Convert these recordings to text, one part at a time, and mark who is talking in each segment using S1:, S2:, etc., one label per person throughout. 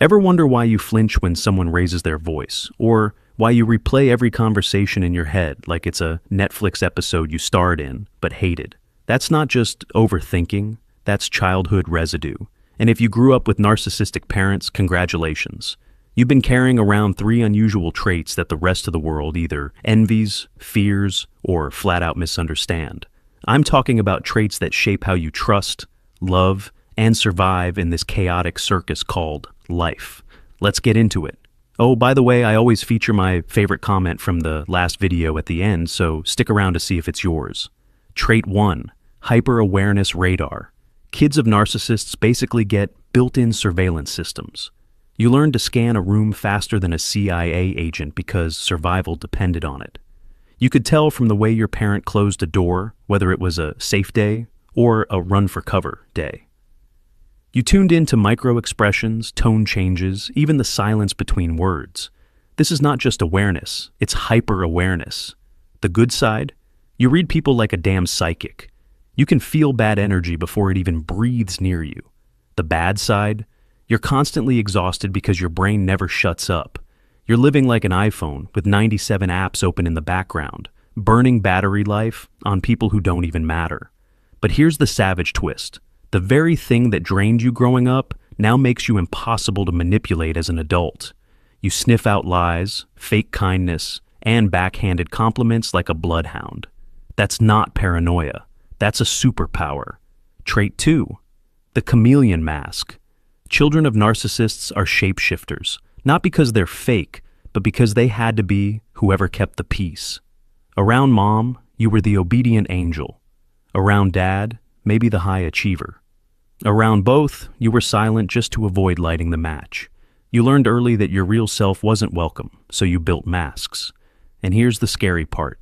S1: Ever wonder why you flinch when someone raises their voice, or why you replay every conversation in your head like it's a Netflix episode you starred in but hated? That's not just overthinking, that's childhood residue. And if you grew up with narcissistic parents, congratulations. You've been carrying around three unusual traits that the rest of the world either envies, fears, or flat out misunderstand. I'm talking about traits that shape how you trust, love, and survive in this chaotic circus called life. Let's get into it. Oh, by the way, I always feature my favorite comment from the last video at the end, so stick around to see if it's yours. Trait 1, hyper-awareness radar. Kids of narcissists basically get built-in surveillance systems. You learn to scan a room faster than a CIA agent because survival depended on it. You could tell from the way your parent closed a door whether it was a safe day or a run-for-cover day. You tuned in to micro-expressions, tone changes, even the silence between words. This is not just awareness, it's hyper-awareness. The good side? You read people like a damn psychic. You can feel bad energy before it even breathes near you. The bad side? You're constantly exhausted because your brain never shuts up. You're living like an iPhone with 97 apps open in the background, burning battery life on people who don't even matter. But here's the savage twist. The very thing that drained you growing up now makes you impossible to manipulate as an adult. You sniff out lies, fake kindness, and backhanded compliments like a bloodhound. That's not paranoia. That's a superpower. Trait 2, the chameleon mask. Children of narcissists are shapeshifters, not because they're fake, but because they had to be whoever kept the peace. Around mom, you were the obedient angel. Around dad, maybe the high achiever. Around both, you were silent just to avoid lighting the match. You learned early that your real self wasn't welcome, so you built masks. And here's the scary part.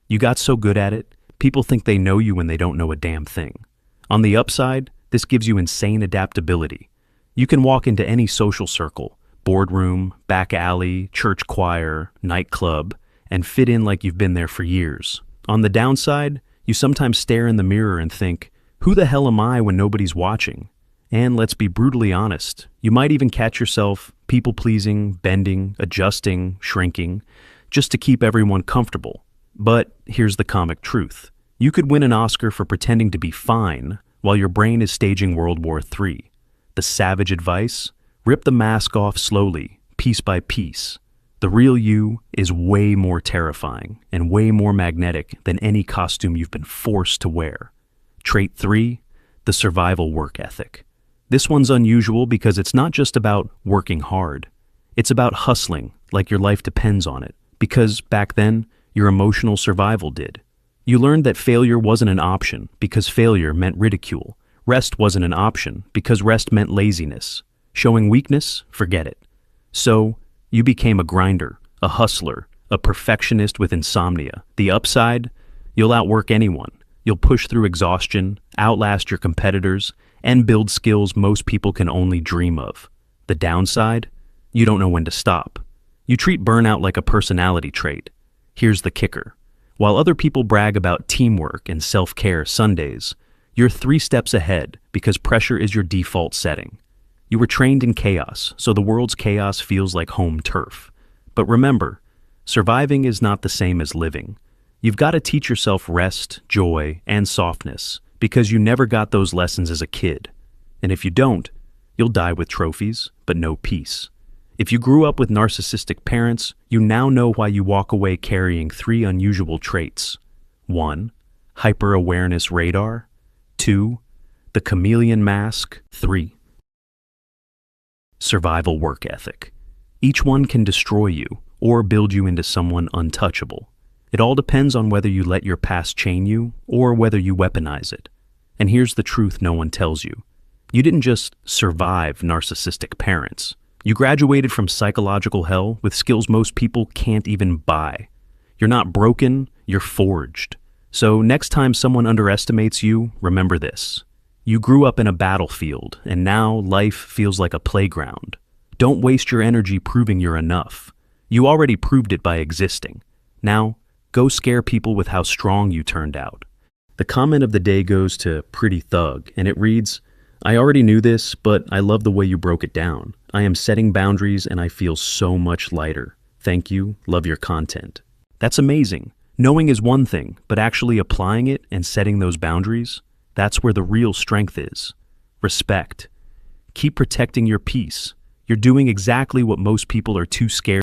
S1: You got so good at it, people think they know you when they don't know a damn thing. On the upside, this gives you insane adaptability. You can walk into any social circle, boardroom, back alley, church choir, nightclub, and fit in like you've been there for years. On the downside, you sometimes stare in the mirror and think, who the hell am I when nobody's watching? And let's be brutally honest, you might even catch yourself people-pleasing, bending, adjusting, shrinking, just to keep everyone comfortable. But here's the comic truth. You could win an Oscar for pretending to be fine while your brain is staging World War III. The savage advice? Rip the mask off slowly, piece by piece. The real you is way more terrifying and way more magnetic than any costume you've been forced to wear. Trait 3, the survival work ethic. This one's unusual because it's not just about working hard. It's about hustling like your life depends on it, because back then, your emotional survival did. You learned that failure wasn't an option because failure meant ridicule. Rest wasn't an option because rest meant laziness. Showing weakness? Forget it. So, you became a grinder, a hustler, a perfectionist with insomnia. The upside? You'll outwork anyone. You'll push through exhaustion, outlast your competitors, and build skills most people can only dream of. The downside? You don't know when to stop. You treat burnout like a personality trait. Here's the kicker. While other people brag about teamwork and self-care Sundays, you're 3 steps ahead because pressure is your default setting. You were trained in chaos, so the world's chaos feels like home turf. But remember, surviving is not the same as living. You've got to teach yourself rest, joy, and softness because you never got those lessons as a kid. And if you don't, you'll die with trophies, but no peace. If you grew up with narcissistic parents, you now know why you walk away carrying 3 unusual traits. 1, hyper-awareness radar. 2, the chameleon mask. 3, survival work ethic. Each one can destroy you or build you into someone untouchable. It all depends on whether you let your past chain you or whether you weaponize it. And here's the truth no one tells you. You didn't just survive narcissistic parents. You graduated from psychological hell with skills most people can't even buy. You're not broken, you're forged. So next time someone underestimates you, remember this. You grew up in a battlefield, and now life feels like a playground. Don't waste your energy proving you're enough. You already proved it by existing. Now, go scare people with how strong you turned out. The comment of the day goes to Pretty Thug, and it reads, I already knew this, but I love the way you broke it down. I am setting boundaries and I feel so much lighter. Thank you. Love your content. That's amazing. Knowing is one thing, but actually applying it and setting those boundaries, that's where the real strength is. Respect. Keep protecting your peace. You're doing exactly what most people are too scared